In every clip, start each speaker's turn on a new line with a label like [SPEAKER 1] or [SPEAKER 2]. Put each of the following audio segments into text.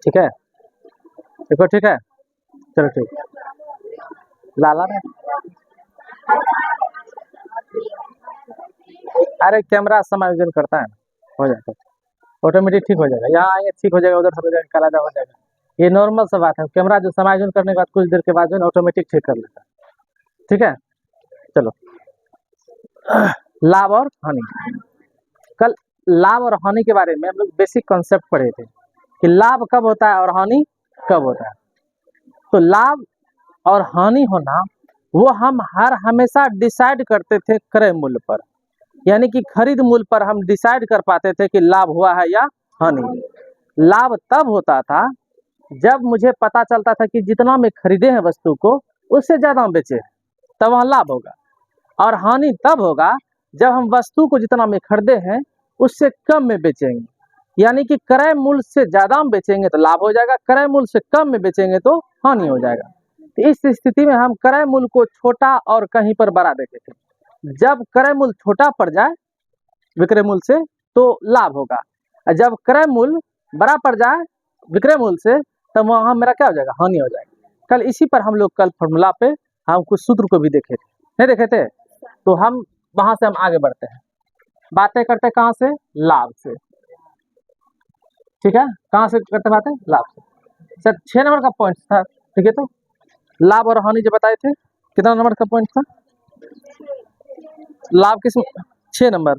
[SPEAKER 1] ठीक है, देखो ठीक है, चलो ठीक। लाला ने अरे कैमरा समायोजन करता है, हो जाएगा ऑटोमेटिक, ठीक हो जाएगा। यहाँ आएंगे ठीक हो जाएगा, उधर से हो जाएगा, काला हो जाएगा। ये नॉर्मल सा बात है। कैमरा जो समायोजन करने के बाद कुछ देर के बाद जो है ऑटोमेटिक ठीक कर लेता है। ठीक है, चलो लाभ और हानि। कल लाभ और हानि के बारे में हम लोग बेसिक कॉन्सेप्ट पढ़े थे कि लाभ कब होता है और हानि कब होता है। तो लाभ और हानि होना वो हम हमेशा डिसाइड करते थे क्रय मूल्य पर, यानी कि खरीद मूल्य पर हम डिसाइड कर पाते थे कि लाभ हुआ है या हानि। लाभ तब होता था जब मुझे पता चलता था कि जितना मैं खरीदे हैं वस्तु को उससे ज़्यादा बेचे हैं, तब वहाँ लाभ होगा। और हानि तब होगा जब हम वस्तु को जितना में खरीदे हैं उससे कम में बेचेंगे, यानी कि क्रय मूल्य से ज़्यादा हम बेचेंगे तो लाभ हो जाएगा, क्रय मूल्य से कम में बेचेंगे तो हानि हो जाएगा। तो इस स्थिति में हम क्रय मूल्य को छोटा और कहीं पर बड़ा देखे थे। जब क्रय मूल्य छोटा पड़ जाए विक्रय मूल्य से तो लाभ होगा, और जब क्रय मूल्य बड़ा पड़ जाए विक्रय मूल्य से तब वहाँ मेरा क्या हो जाएगा, हानि हो जाएगा। कल इसी पर हम लोग कल फॉर्मूला पे हम कुछ सूत्र को भी देखे थे, नहीं देखे थे? तो हम वहां से हम आगे बढ़ते हैं, बातें करते कहाँ से, लाभ से। ठीक है, कहाँ से करते बातें, लाभ से। सर 6 नंबर का पॉइंट था, ठीक है। तो लाभ और हानि जो बताए थे, कितना नंबर का पॉइंट था? लाभ किस 6 नंबर,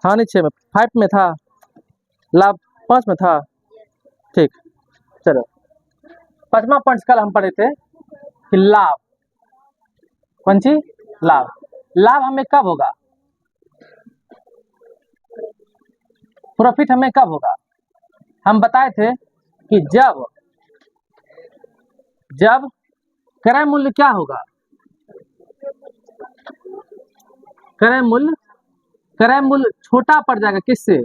[SPEAKER 1] हानि 6 में, 5 में था, लाभ 5 में था। ठीक, चलो 5वां पॉइंट कल हम पढ़े थे कि लाभ, कौन सी, लाभ। लाभ हमें कब होगा, प्रॉफिट हमें कब होगा? हम बताए थे कि जब क्रय मूल्य क्या होगा, क्रय मूल्य छोटा पड़ जाएगा किससे,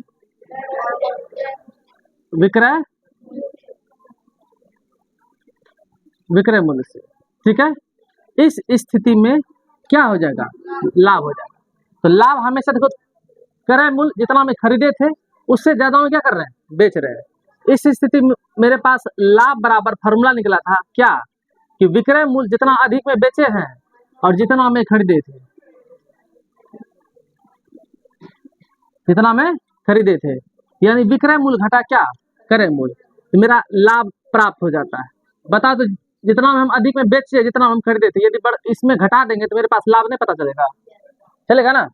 [SPEAKER 1] विक्रय मूल्य से। ठीक है, इस स्थिति में क्या हो जाएगा, लाभ हो जाएगा। तो लाभ हमेशा देखो क्रय मूल्य जितना में खरीदे थे उससे ज्यादा में क्या कर रहे हैं, बेच रहे हैं। इस स्थिति में मेरे पास लाभ बराबर फॉर्मूला निकला था क्या, कि विक्रय मूल्य जितना अधिक में बेचे हैं और जितना में खरीदे थे, जितना में खरीदे थे, यानी विक्रय मूल्य घटा क्या, क्रय मूल्य, तो मेरा लाभ प्राप्त हो जाता है। बता दो जितना हम अधिक में बेचे जितना हम खरीदे थे, यदि इसमें घटा देंगे तो मेरे पास लाभ नहीं पता चलेगा, चलेगा ना?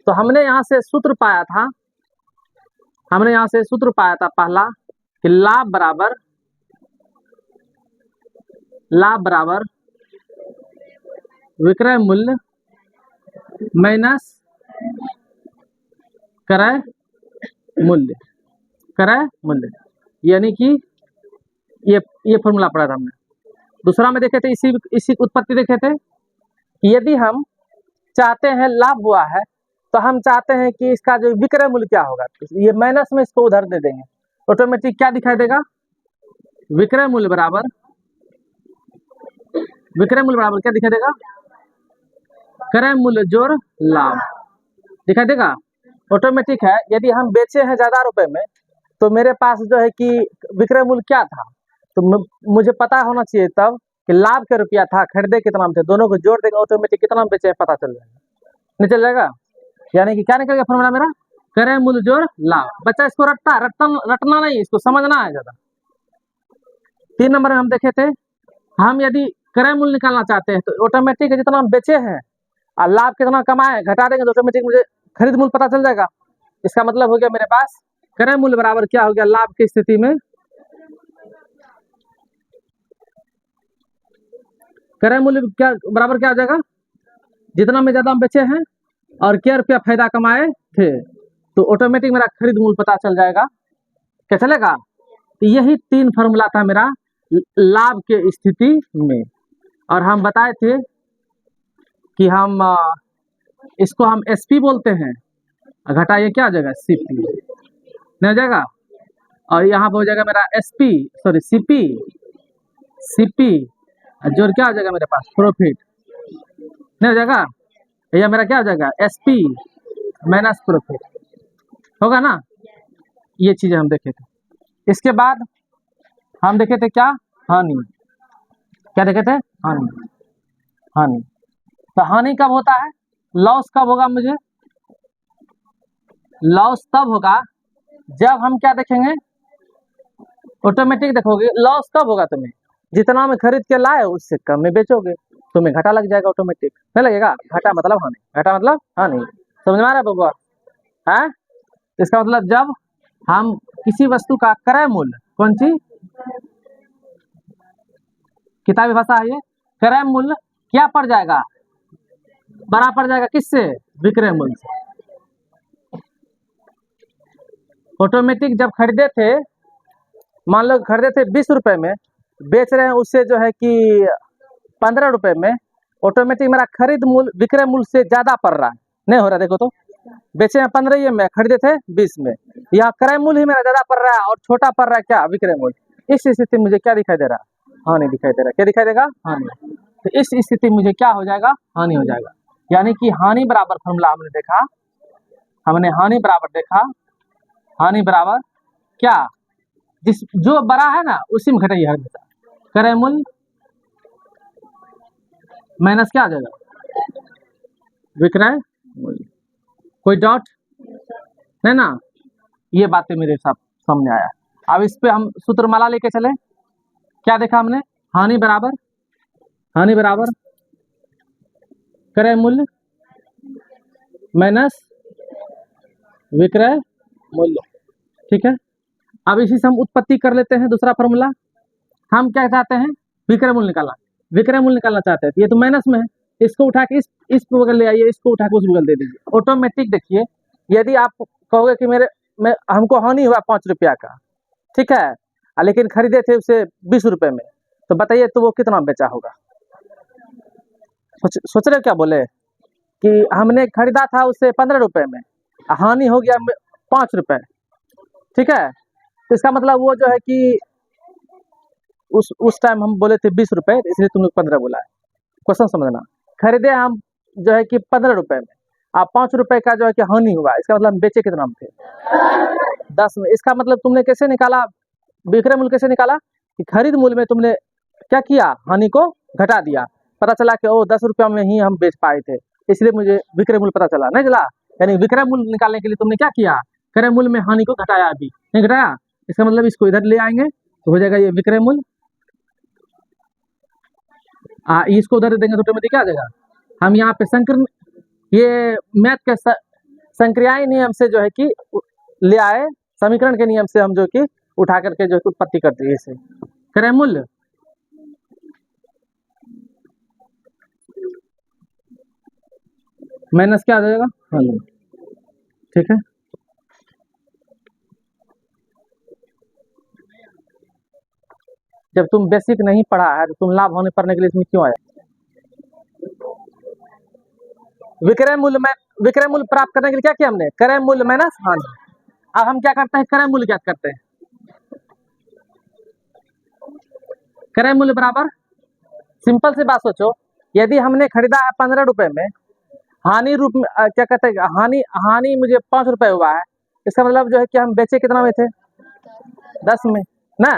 [SPEAKER 1] तो हमने यहाँ से सूत्र पाया था, पहला कि लाभ बराबर विक्रय मूल्य माइनस क्रय मूल्य, यानी कि ये फॉर्मूला पढ़ा था हमने। दूसरा में देखे थे, इसी उत्पत्ति देखे थे कि यदि हम चाहते हैं लाभ हुआ है तो हम चाहते हैं कि इसका जो विक्रय मूल्य क्या होगा, ये माइनस में इसको उधर दे देंगे, ऑटोमेटिक क्या दिखाई देगा, विक्रय मूल्य बराबर क्या दिखाई देगा, क्रय मूल्य जोड़ लाभ दिखाई देगा, ऑटोमेटिक है। यदि हम बेचे हैं ज्यादा रुपए में तो मेरे पास जो है कि विक्रय मूल्य क्या था, तो मुझे पता होना चाहिए तब कि लाभ के रुपया था, खरीदे कितना में थे, दोनों को जोड़ देगा ऑटोमेटिक कितना में बेचे पता चल जाएगा, नहीं चल जाएगा? यानी कि क्या निकल गया फॉर्मूला मेरा, क्रय मूल्य जोड़ लाभ। बच्चा इसको रटना नहीं, इसको समझना है ज्यादा। 3 नंबर में हम देखे थे, हम यदि क्रय मूल्य निकालना चाहते हैं तो ऑटोमेटिक जितना हम बेचे हैं और लाभ कितना कमाए घटा देंगे तो ऑटोमेटिक मुझे खरीद मूल्य पता चल जाएगा। इसका मतलब हो गया मेरे पास क्रय मूल्य बराबर क्या हो गया, लाभ की स्थिति में क्रय मूल्य क्या बराबर क्या हो जाएगा, जितना में ज्यादा हम बेचे हैं और क्या रुपया फायदा कमाए थे, तो ऑटोमेटिक मेरा खरीद मूल्य पता चल जाएगा, क्या चलेगा? तो यही 3 फॉर्मूला था मेरा लाभ के स्थिति में। और हम बताए थे कि हम इसको हम एसपी बोलते हैं, घटाइए क्या हो जाएगा, सीपी नहीं हो जाएगा, और यहाँ पे हो जाएगा मेरा एसपी सॉरी सीपी जोड़ क्या हो जाएगा मेरे पास, प्रॉफिट नहीं हो जाएगा, यह मेरा क्या हो जाएगा, एसपी माइनस प्रॉफिट होगा ना। ये चीजें हम देखे थे, इसके बाद हम देखे थे क्या, हानि। क्या देखे थे, हानि। हानि, तो हानि कब होता है, लॉस कब होगा मुझे, लॉस तब होगा जब हम क्या देखेंगे, ऑटोमेटिक देखोगे। लॉस कब होगा, तुम्हें जितना में खरीद के लाए उससे कम में बेचोगे, तुम्हें घाटा लग जाएगा ऑटोमेटिक, नहीं लगेगा, घाटा मतलब हानि, घाटा मतलब हानि। समझ में आ रहा है बबुआ, है। इसका मतलब जब हम किसी वस्तु का क्रय मूल्य, कौन सी किताबी भाषा है ये, क्रय मूल्य क्या पड़ जाएगा, बड़ा पड़ जाएगा किससे, विक्रय मूल्य से। ऑटोमेटिक जब खरीदे थे, मान लो खरीदे थे 20 रुपए में, बेच रहे हैं उससे जो है कि 15 रुपए में, ऑटोमेटिक मेरा खरीद मूल्य विक्रय मूल्य से ज्यादा पड़ रहा है, नहीं हो रहा। देखो तो बेचे हैं 15 में, खरीदे थे 20 में, यहाँ क्रय मूल्य ही मेरा ज्यादा पड़ रहा है और छोटा पड़ रहा है क्या, विक्रय मूल्य। इस स्थिति में मुझे क्या दिखाई दे रहा है, हानि दिखाई दे रहा है। क्या दिखाई देगा, हानि। तो इस स्थिति में मुझे क्या हो जाएगा, हानि हो जाएगा। यानी कि हानि बराबर फॉर्मूला हमने देखा, हमने हानि बराबर देखा, हानि बराबर क्या, जिस जो बड़ा है ना उसी में घटाइए हमेशा, क्रय मूल्य माइनस क्या आ जाएगा, विक्रय मूल्य। कोई डाउट नहीं ना, ये बातें मेरे सामने आया। अब इस पे हम सूत्रमाला लेके चले, क्या देखा हमने, हानि बराबर क्रय मूल्य माइनस विक्रय मूल्य, ठीक है। अब इसी से हम उत्पत्ति कर लेते हैं दूसरा फॉर्मूला। हम क्या चाहते हैं, विक्रय मूल्य निकालना, विक्रय मूल्य निकालना चाहते हैं, तो ये तो माइनस में है, इसको उठा के इस बगल ले आइए, इसको उठा के उस बगल दे दीजिए, ऑटोमेटिक देखिए। यदि आप कहोगे कि हमको हानि हुआ 5 रुपया का, ठीक है, लेकिन खरीदे थे उसे 20 रुपए में, तो बताइए तो वो कितना बेचा होगा। सोच रहे क्या बोले कि हमने खरीदा था उससे 15 रुपए में, हानि हो गया 5 रुपए, ठीक है। तो इसका मतलब वो जो है कि उस टाइम हम बोले थे 20 रुपए, इसलिए तुम लोग 15 बोला है। क्वेश्चन समझना, खरीदे हम जो है कि 15 रुपए में, आप 5 रुपए का जो है कि हानि हुआ, इसका मतलब हम बेचे कितना में थे, 10 में। इसका मतलब तुमने कैसे निकाला, विक्रय मूल्य कैसे निकाला, कि खरीद मूल्य में तुमने क्या किया, हानि को घटा दिया, पता चला कि 10 रुपया में ही हम बेच पाए थे, इसलिए मुझे विक्रय मूल्य पता चला, नहीं चला। यानी विक्रय मूल्य निकालने के लिए तुमने क्या किया, क्रय मूल्य में हानि को घटाया, अभी नहीं घटाया, इसका मतलब इसको इधर ले आएंगे तो हो जाएगा ये विक्रय मूल्य, इसको उधर देंगे तो ऑटोमेटिक क्या आ जाएगा। हम यहाँ पे ये मैथ के संक्रियाई नियम से जो है कि ले आए, समीकरण के नियम से हम जो कि उठा करके जो उत्पत्ति करते हैं, इसे क्रय मूल्य माइनस क्या आ जाएगा, हानि, ठीक है। जब तुम बेसिक नहीं पढ़ा है तो तुम लाभ होने पढ़ने के लिए इसमें क्यों आया। विक्रय मूल्य प्राप्त करने के लिए क्या किया हमने, क्रय मूल्य माइनस हानि। अब हम क्या करते हैं, क्रय मूल्य ज्ञात करते हैं। क्रय मूल्य बराबर, सिंपल सी बात सोचो, यदि हमने खरीदा है 15 रुपए में, हानि रूप में क्या कहते हैं, हानि मुझे 5 रुपए हुआ है, इसका मतलब जो है कि हम बेचे कितना में थे, 10 में ना।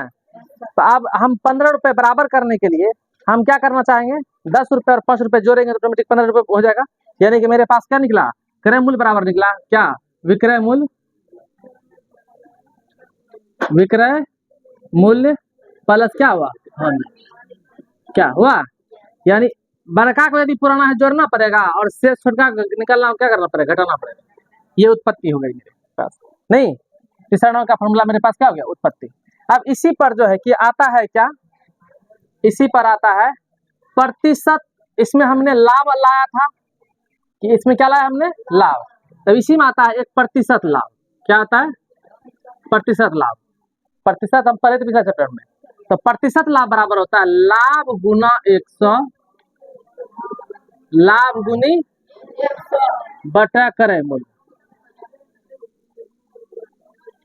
[SPEAKER 1] तो अब हम 15 रुपए बराबर करने के लिए हम क्या करना चाहेंगे, 10 रुपए और 5 रुपए जोड़ेंगे तो ऑटोमेटिक 15 रुपए हो जाएगा। यानी कि मेरे पास क्या निकला, क्रय मूल्य बराबर निकला क्या, विक्रय मूल्य प्लस क्या हुआ, क्या हुआ। यानी बड़का को यदि पुराना है जोड़ना पड़ेगा और शेष छोटका निकालना क्या करना पड़ेगा, घटाना पड़ेगा। ये उत्पत्ति हो गई मेरे पास, नहीं तीसरा का फॉर्मूला मेरे पास क्या हो गया, उत्पत्ति। अब इसी पर जो है कि आता है क्या, इसी पर आता है प्रतिशत, इसमें हमने लाभ लाया था कि इसमें क्या लाया हमने, लाभ। तो इसी में आता है एक प्रतिशत लाभ, क्या आता है, प्रतिशत लाभ। प्रतिशत हम पढ़े थे पिछले चैप्टर में, तो प्रतिशत लाभ बराबर होता है लाभ गुना 100, लाभ गुनी बटा क्रय मूल्य,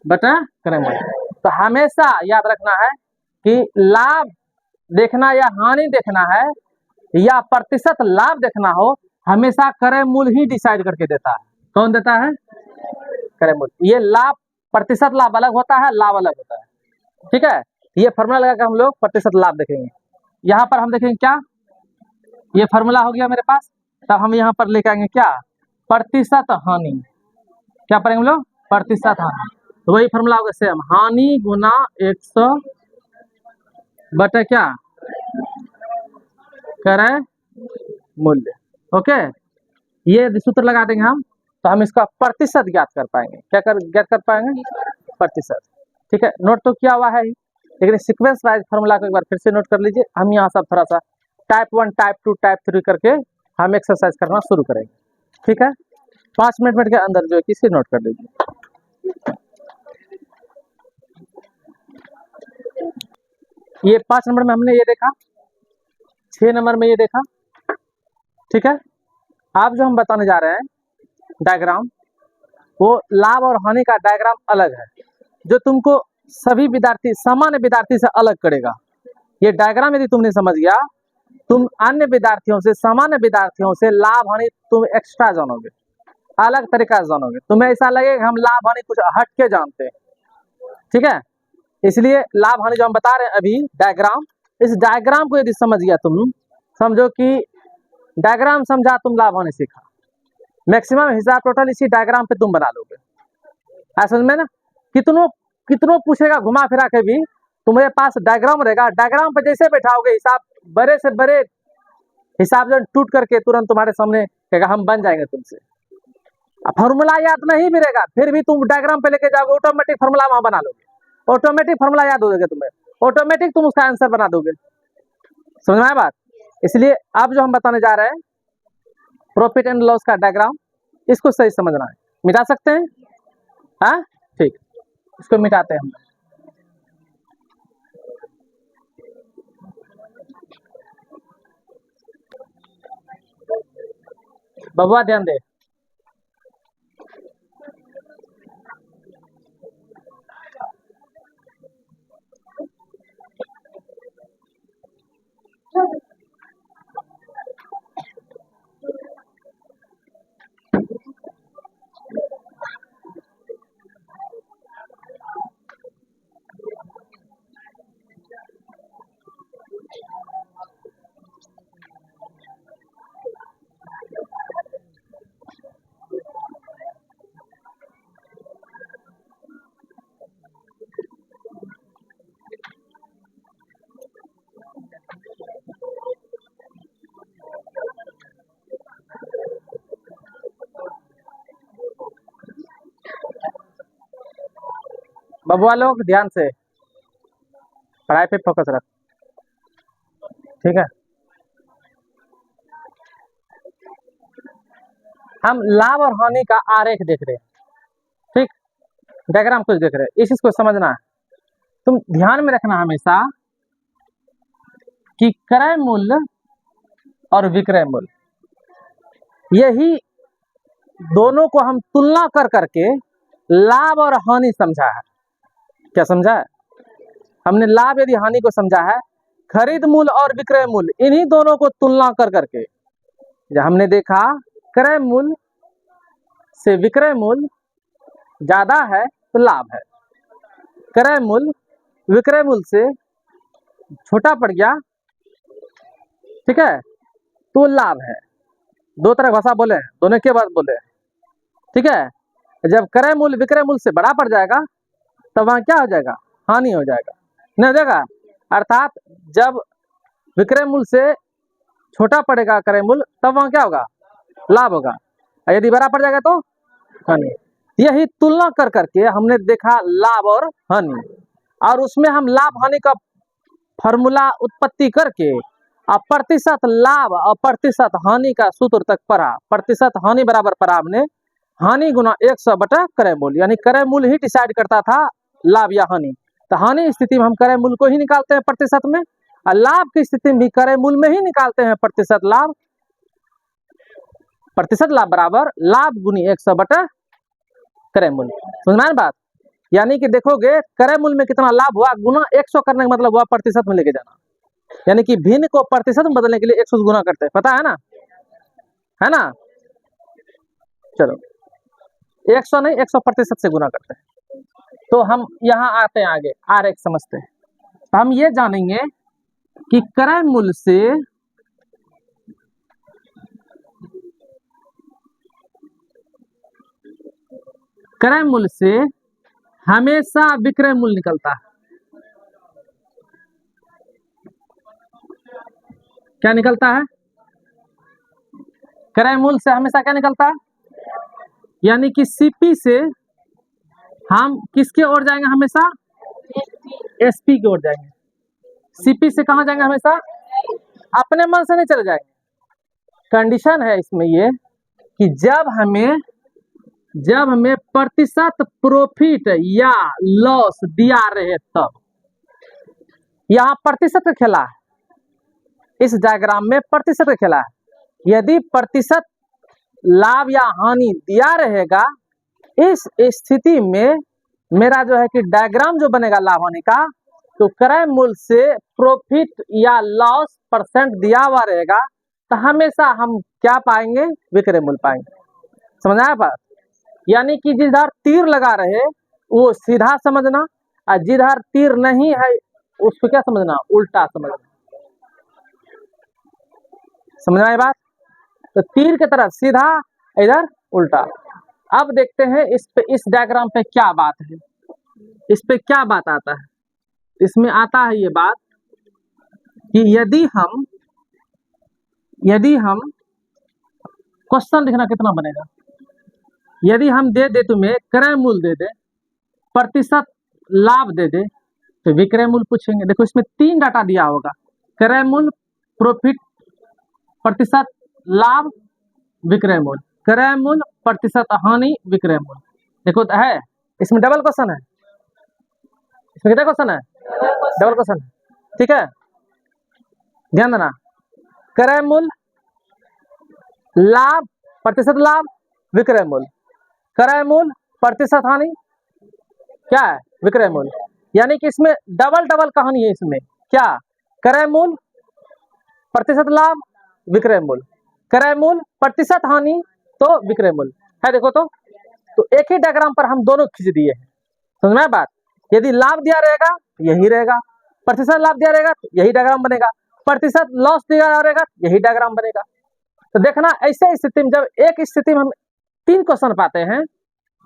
[SPEAKER 1] बटा क्रय मूल्य। तो हमेशा याद रखना है कि लाभ देखना या हानि देखना है या प्रतिशत लाभ देखना हो, हमेशा क्रय मूल्य ही डिसाइड करके देता है। कौन देता है, क्रय मूल्य। ये लाभ, प्रतिशत लाभ अलग होता है, लाभ अलग होता है। ठीक है, ये फॉर्मूला लगा के हम लोग प्रतिशत लाभ देखेंगे। यहाँ पर हम देखेंगे क्या, ये फॉर्मूला हो गया मेरे पास, तब हम यहाँ पर लेके आएंगे क्या, प्रतिशत हानि। क्या पढ़ेंगे हम लोग, प्रतिशत हानि। तो वही फॉर्मूला होगा सेम, हानि गुना 100 बटे क्या, क्रय मूल्य। ओके, ये सूत्र लगा देंगे हम, तो हम इसका प्रतिशत ज्ञात कर पाएंगे। क्या ज्ञात कर पाएंगे, प्रतिशत। ठीक है, नोट तो किया हुआ है ही, लेकिन सीक्वेंस वाइज फॉर्मूला को एक बार फिर से नोट कर लीजिए। हम यहाँ सब थोड़ा सा टाइप 1 टाइप 2 टाइप 3 करके हम एक्सरसाइज करना शुरू करेंगे। ठीक है, 5 मिनट के अंदर जो है किसी नोट कर लीजिए। ये 5 नंबर में हमने ये देखा, 6 नंबर में ये देखा। ठीक है, आप जो हम बताने जा रहे हैं डायग्राम, वो लाभ और हानि का डायग्राम अलग है, जो तुमको सभी विद्यार्थी, सामान्य विद्यार्थी से अलग करेगा। ये डायग्राम यदि तुमने समझ गया, तुम अन्य विद्यार्थियों से, सामान्य विद्यार्थियों से लाभ हानि तुम एक्स्ट्रा जानोगे, अलग तरीका से जानोगे। तुम्हें ऐसा लगेगा हम लाभ हानि कुछ हट के जानते हैं। ठीक है, इसलिए लाभ हानि जो हम बता रहे हैं अभी डायग्राम, इस डायग्राम को यदि समझ गया तुम, समझो कि डायग्राम समझा, तुम लाभ हानि सीखा। मैक्सिमम हिसाब टोटल इसी डायग्राम पे तुम बना लोगे। ऐसा समझ में ना, कितनों पूछेगा घुमा फिरा के भी, तुम्हारे पास डायग्राम रहेगा, डायग्राम पे जैसे बैठाओगे हिसाब, बड़े से बड़े हिसाब जो टूट करके तुरंत तुम्हारे सामने कहेगा हम बन जाएंगे तुमसे। फॉर्मूला याद नहीं भी रहेगा, फिर भी तुम डायग्राम पे लेके जाओगे, ऑटोमेटिक फॉर्मूला वहां बना लोगे, ऑटोमेटिक फॉर्मूला याद हो जाएगा तुम्हें, ऑटोमेटिक तुम उसका आंसर बना दोगे। समझ में आया बात? इसलिए अब जो हम बताने जा रहे हैं प्रॉफिट एंड लॉस का डायग्राम, इसको सही समझना है। मिटा सकते हैं? हाँ ठीक, इसको मिटाते हैं हम। बबुआ ध्यान दे, बबुआ लोग ध्यान से पढ़ाई पे फोकस रख। ठीक है, हम लाभ और हानि का आरेख देख रहे हैं। ठीक, डायग्राम कुछ देख रहे हैं, इस चीज को समझना है। तुम ध्यान में रखना हमेशा कि क्रय मूल्य और विक्रय मूल्य, यही दोनों को हम तुलना कर करके लाभ और हानि समझा है। क्या समझा है? हमने लाभ यदि हानि को समझा है, खरीद मूल्य और विक्रय मूल्य, इन्हीं दोनों को तुलना कर करके जब हमने देखा क्रय मूल्य से विक्रय मूल्य ज्यादा है तो लाभ है, क्रय मूल्य विक्रय मूल्य से छोटा पड़ गया, ठीक है, तो लाभ है। दो तरह भाषा बोले, दोनों के बात बोले। ठीक है, जब क्रय मूल्य विक्रय मूल्य से बड़ा पड़ जाएगा तब वहां क्या हो जाएगा, हानि हो जाएगा, नहीं हो जाएगा। अर्थात जब विक्रय मूल्य से छोटा पड़ेगा क्रय मूल्य, तब वहां क्या होगा, लाभ होगा, और यदि बड़ा पड़ जाएगा तो हानि। यही तुलना कर करके हमने देखा लाभ और हानि, और उसमें हम लाभ हानि का फॉर्मूला उत्पत्ति करके और प्रतिशत लाभ और प्रतिशत हानि का सूत्र तक पढ़ा। प्रतिशत हानि बराबर पढ़ा हमने हानि गुना 100 बटा क्रय मूल्य, यानी क्रय मूल्य ही डिसाइड करता था लाभ या हानि। तो हानि स्थिति में हम क्रय मूल्य को ही निकालते हैं प्रतिशत में, और लाभ की स्थिति में भी क्रय मूल्य में ही निकालते हैं प्रतिशत लाभ। प्रतिशत लाभ बराबर लाभ गुनी 100 बटा क्रय मूल्य। समझ में बात? यानी कि देखोगे क्रय मूल्य में कितना लाभ हुआ, गुना 100 करने का मतलब हुआ प्रतिशत में लेके जाना, यानी कि भिन्न को प्रतिशत में बदलने के लिए 100 गुना करते हैं, पता है ना, है ना। चलो 100 नहीं 100 प्रतिशत से गुना करते हैं, तो हम यहाँ आते हैं आगे, आरेख समझते हैं। तो हम ये जानेंगे कि क्रय मूल्य से हमेशा विक्रय मूल्य निकलता है। क्या निकलता है? क्रय मूल्य से हमेशा क्या निकलता है? यानी कि सीपी से हम किसके ओर जाएंगे? हमेशा एसपी की ओर जाएंगे। सीपी से कहां जाएंगे? हमेशा अपने मन से नहीं चले जाएंगे। कंडीशन है इसमें ये कि जब हमें प्रतिशत प्रॉफिट या लॉस दिया रहे तब। यहां प्रतिशत का खेला है, इस डायग्राम में प्रतिशत का खेला है। यदि प्रतिशत लाभ या हानि दिया रहेगा, इस स्थिति में मेरा जो है कि डायग्राम जो बनेगा लाभ हानि का, तो क्रय मूल्य से प्रॉफिट या लॉस परसेंट दिया हुआ रहेगा, तो हमेशा हम क्या पाएंगे? विक्रय मूल्य पाएंगे। समझ आया बात? यानी कि जिधर तीर लगा रहे वो सीधा समझना, और जिधर तीर नहीं है उसको क्या समझना? उल्टा समझना। समझ आया बात? तो तीर की तरफ सीधा, इधर उल्टा। अब देखते हैं इस डायग्राम पे क्या बात है, इस पे क्या बात आता है। इसमें आता है ये बात कि यदि हम क्वेश्चन लिखना कितना बनेगा, यदि हम दे तुम्हें क्रय मूल्य दे दे, प्रतिशत लाभ दे दे, तो विक्रय मूल्य पूछेंगे। देखो इसमें 3 डाटा दिया होगा, क्रय मूल्य, प्रॉफिट, प्रतिशत लाभ, विक्रय मूल्य, क्रय मूल्य, प्रतिशत हानि, विक्रय मूल्य। देखो तो है, इसमें डबल क्वेश्चन है। इसमें कितना क्वेश्चन है? डबल क्वेश्चन है। ठीक है, ध्यान देना। क्रय मूल्य, लाभ, प्रतिशत लाभ, विक्रय मूल्य, क्रय मूल्य, प्रतिशत हानि, क्या है? विक्रय मूल्य। यानी कि इसमें डबल कहानी है। इसमें क्या? क्रय मूल्य, प्रतिशत लाभ, विक्रय मूल्य, क्रय मूल्य, प्रतिशत हानि, तो विक्रय मूल्य है। देखो तो एक ही डायग्राम पर हम दोनों खींच दिए हैं। समझ में बात? यदि लाभ दिया रहेगा तो यही रहेगा, प्रतिशत लाभ दिया रहेगा तो यही डायग्राम बनेगा, प्रतिशत लॉस दिया रहेगा यही डायग्राम बनेगा। तो देखना, ऐसे स्थिति में जब एक स्थिति में हम 3 क्वेश्चन पाते हैं,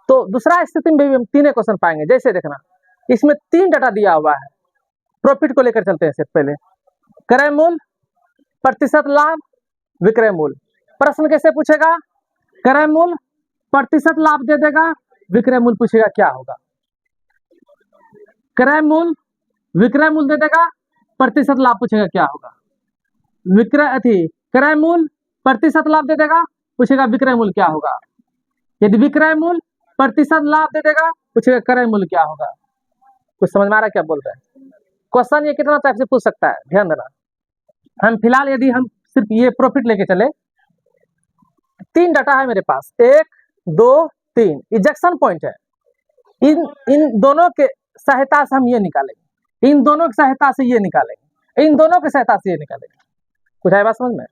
[SPEAKER 1] तो दूसरा स्थिति में भी हम 3 क्वेश्चन पाएंगे। जैसे देखना, इसमें 3 डाटा दिया हुआ है। प्रॉफिट को लेकर चलते हैं सिर्फ पहले। क्रय मूल्य, प्रतिशत लाभ, विक्रय मूल्य। प्रश्न कैसे पूछेगा? क्रय मूल्य, प्रतिशत लाभ दे देगा, विक्रय मूल्य पूछेगा क्या होगा। क्रय मूल्य, विक्रय मूल्य दे देगा, प्रतिशत लाभ पूछेगा क्या होगा। क्रय मूल्य, प्रतिशत लाभ दे देगा, पूछेगा विक्रय मूल्य क्या होगा। यदि विक्रय मूल्य, प्रतिशत लाभ दे देगा, पूछेगा क्रय मूल्य क्या होगा। कुछ समझ में आ रहा है क्या बोल रहे हैं? क्वेश्चन ये कितना टाइप से पूछ सकता है, ध्यान देना। हम फिलहाल यदि हम सिर्फ ये प्रॉफिट लेके चले, 3 डाटा है मेरे पास, 1 2 3 इजेक्शन पॉइंट है। इन दोनों के सहायता से हम ये निकालेंगे, इन दोनों की सहायता से ये निकालेंगे, इन दोनों की सहायता से ये निकालेंगे। कुछ है बात समझ में?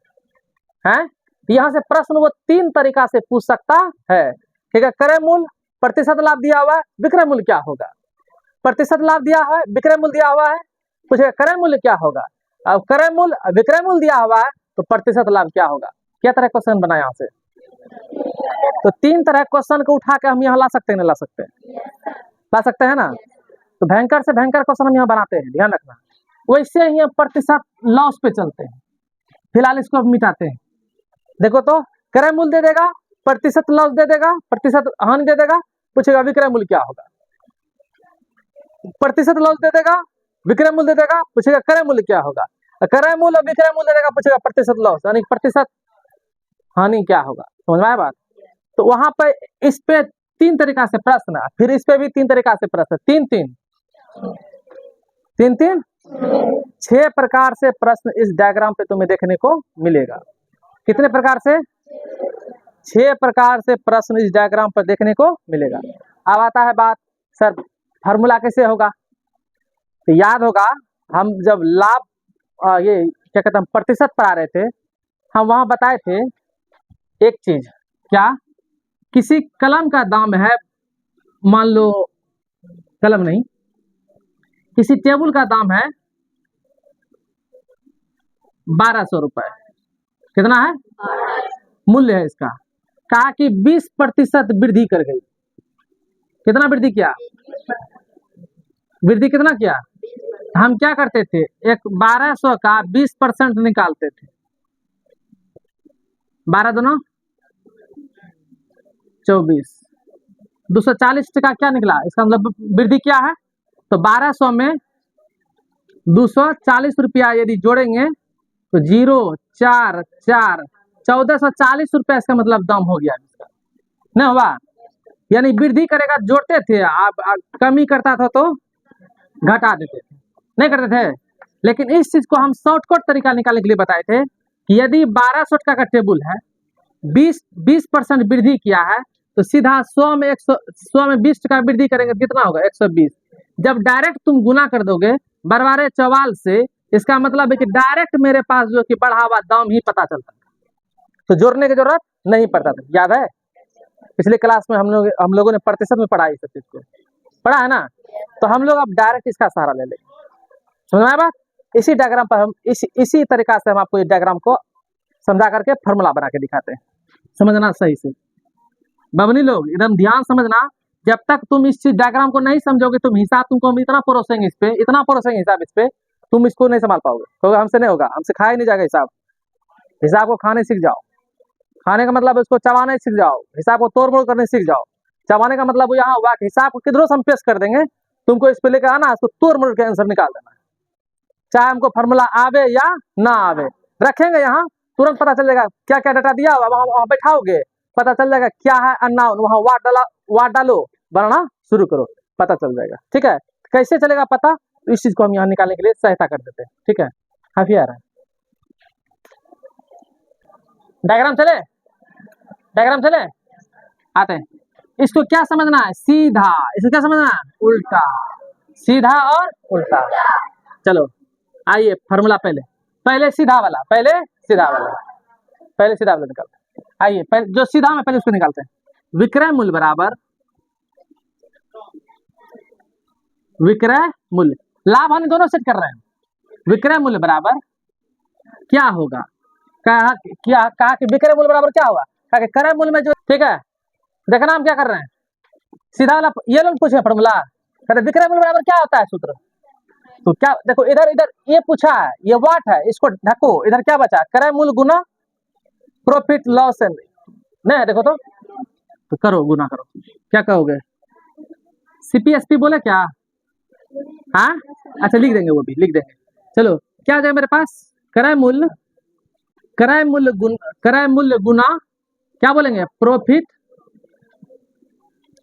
[SPEAKER 1] है यहाँ से प्रश्न वो 3 तरीका से पूछ सकता है। ठीक है, क्रय मूल्य, प्रतिशत लाभ दिया हुआ है, विक्रय मूल्य क्या होगा। प्रतिशत लाभ दिया है, विक्रय मूल्य दिया हुआ है, पूछेगा क्रय मूल्य क्या होगा। अब क्रय मूल्य, विक्रय मूल्य दिया हुआ है, तो प्रतिशत लाभ क्या होगा। क्या तरह क्वेश्चन बना यहाँ से? तो 3 तरह क्वेश्चन को उठा के हम यहाँ ला सकते हैं, नहीं ला सकते? ला सकते हैं ना। तो भयंकर से भयंकर क्वेश्चन हम यहाँ बनाते हैं, ध्यान रखना। वैसे ही हम प्रतिशत लॉस पे चलते हैं। फिलहाल इसको अब मिटाते हैं। देखो तो क्रय मूल्य दे देगा, प्रतिशत लॉस दे देगा, प्रतिशत हानि दे देगा, पूछेगा विक्रय मूल्य क्या होगा। प्रतिशत लॉस दे देगा, विक्रय मूल्य दे देगा, पूछेगा क्रय मूल्य क्या होगा। क्रय मूल्य और विक्रय मूल्य दे देगा, पूछेगा प्रतिशत लॉस यानी प्रतिशत हानि क्या होगा। समझ में आया बात? तो वहां पे इस पे 3 तरीका से प्रश्न, फिर इस पे भी 3 तरीका से प्रश्न, 3 6 प्रकार से प्रश्न इस डायग्राम पे तुम्हें देखने को मिलेगा। कितने प्रकार से? 6 प्रकार से प्रश्न इस डायग्राम पर देखने को मिलेगा। अब आता है बात, सर फार्मूला कैसे होगा? तो याद होगा हम जब लाभ ये क्या कहते हैं प्रतिशत पर आ रहे थे, हम वहां बताए थे एक चीज, क्या? किसी कलम का दाम है मान लो कलम नहीं, किसी टेबल का दाम है 1200 रुपए। कितना है? मूल्य है इसका। कहा कि 20% वृद्धि कर गई। कितना वृद्धि किया? वृद्धि कितना किया? हम क्या करते थे, एक 1200 का 20% निकालते थे। 12 दूना 24, 240 का क्या निकला? इसका मतलब वृद्धि क्या है? तो 1200 में 240 रुपया यदि जोड़ेंगे तो 044 1440 रुपया इसका मतलब दाम हो गया इसका, नहीं हुआ? यानी वृद्धि करेगा जोड़ते थे आप, कमी करता था तो घटा देते थे, नहीं करते थे। लेकिन इस चीज को हम शॉर्टकट तरीका निकालने के लिए बताए थे कि यदि 1200 का टेबल है, 20% वृद्धि किया है, तो सीधा 100 में 20% वृद्धि करेंगे तो कितना होगा? 120। जब डायरेक्ट तुम गुना कर दोगे बरवारे चौवाल से, इसका मतलब है कि डायरेक्ट मेरे पास जो कि बढ़ा हुआ दाम ही पता चलता है, तो जोड़ने की जरूरत नहीं पड़ता था। याद है पिछले क्लास में हम लोगों ने प्रतिशत में पढ़ा इस चीज को, पढ़ा है ना? तो हम लोग अब डायरेक्ट इसका सहारा ले लेंगे। समझ में आया बात? इसी डायग्राम पर हम इसी तरीका से हम आपको इस डायग्राम को समझा करके फॉर्मूला बना के दिखाते हैं। समझना सही से बबनी लोग, एकदम ध्यान समझना। जब तक तुम इस चीज डायग्राम को नहीं समझोगे, तुम हिसाब तुमको हम इतना परोसेंगे इस पे, इतना परोसेंगे हिसाब इस पे, तुम इसको नहीं संभाल पाओगे। क्योंकि हमसे नहीं होगा, हमसे खाया नहीं जाएगा हिसाब। हिसाब को खाने सीख जाओ। खाने का मतलब उसको चबाने सीख जाओ, हिसाब को तोड़ मोड़ करने सीख जाओ। चबाने का मतलब यहाँ हुआ कि हिसाब को किधरों से हम पेश कर देंगे, तुमको इस पे लेकर आना, उसको तोड़ मोड़ के आंसर निकाल देना, चाहे हमको फॉर्मूला आवे या ना आवे। रखेंगे यहाँ, तुरंत पता चल जाएगा क्या क्या डाटा दिया हुआ, वहां बैठाओगे, पता चल जाएगा क्या है अननोन, वहां वाट डालो, बनाना शुरू करो, पता चल जाएगा। ठीक है? कैसे चलेगा पता? तो इस चीज को हम यहाँ निकालने के लिए सहायता कर देते हैं। ठीक है? काफी आ रहा है डायग्राम चले, डायग्राम चले आते हैं। इसको क्या समझना है? सीधा। इसको क्या समझना है? उल्टा। सीधा और उल्टा। चलो आइए फॉर्मूला पहले सीधा वाला, पहले सीधा वाला निकालते हैं। आइए पहले जो सीधा में पहले उसको निकालते हैं। विक्रय मूल्य बराबर विक्रय मूल्य, लाभ हानि दोनों सेट कर रहे हैं। विक्रय मूल्य बराबर क्या होगा? कहा कि विक्रय मूल्य बराबर क्या होगा? कहा कि क्रय मूल्य में जो, ठीक है देखना हम क्या कर रहे हैं, सीधा वाला ये लोग पूछे फॉर्मूला, कहते विक्रय मूल्य बराबर क्या होता है सूत्र। तो क्या देखो, इधर ये पूछा है, ये वाट है, इसको ढको, इधर क्या बचा? क्रय मूल्य गुना प्रॉफिट लॉस एंड, नहीं देखो तो करो, गुना करो, क्या कहोगे? सीपीएसपी बोले क्या? हाँ अच्छा लिख देंगे, वो भी लिख देंगे। चलो क्या हो जाएगा मेरे पास? क्रय मूल्य गुना क्या बोलेंगे? प्रॉफिट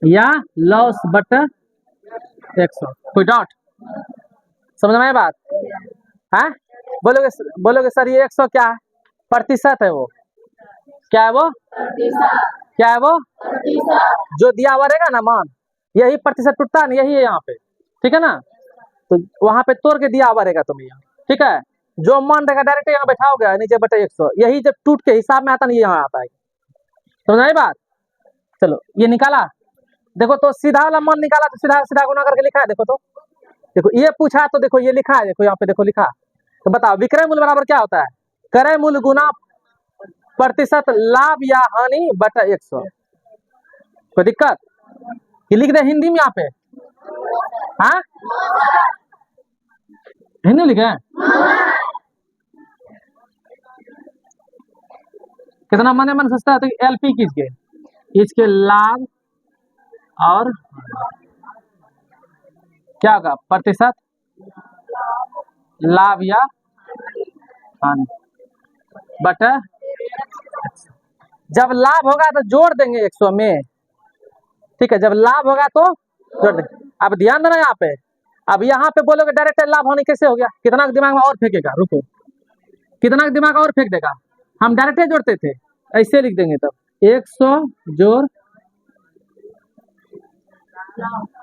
[SPEAKER 1] या लॉस बट 100। कोई डॉट? समझ में आया बात? हाँ बोलोगे सर ये 100 क्या है? प्रतिशत है वो। क्या है वो? क्या है वो? जो दिया हुआ रहेगा ना मान, यही प्रतिशत टूटता है ना, यही है यहाँ पे। ठीक है ना? तो वहां पे तोड़ के दिया हुआ रहेगा तुम्हें यहाँ। ठीक है? जो मान रहेगा डायरेक्ट यहाँ बैठाओगे नीचे बटे 100, यही जब टूट के हिसाब में आता नहीं, यहाँ आता है। समझ आई बात? चलो ये निकाला, देखो तो सीधा वाला मान निकाला, तो सीधा गुना करके लिखा है। देखो ये पूछा तो देखो ये लिखा है, देखो यहाँ पे देखो लिखा। तो बताओ विक्रय मूल्य बराबर क्या होता है? क्रय मूल्य गुना प्रतिशत लाभ या हानि बटा 100। कोई दिक्कत? ये लिख दे हिंदी में यहाँ पे? हाँ हिंदी लिखे? कितना मन सोचता है तो एलपी कीजिए, इसके लाभ और क्या होगा? प्रतिशत लाभ या हानि बटा, जब लाभ होगा तो जोड़ देंगे 100 में। ठीक है? जब लाभ होगा तो जोड़ देंगे। अब ध्यान देना यहाँ पे, अब यहाँ पे बोलोगे डायरेक्ट लाभ हानि कैसे हो गया? कितना दिमाग में और फेंकेगा? रुको, कितना दिमाग और फेंक देगा? हम डायरेक्ट जोड़ते थे, ऐसे लिख देंगे। तब 100 जोड़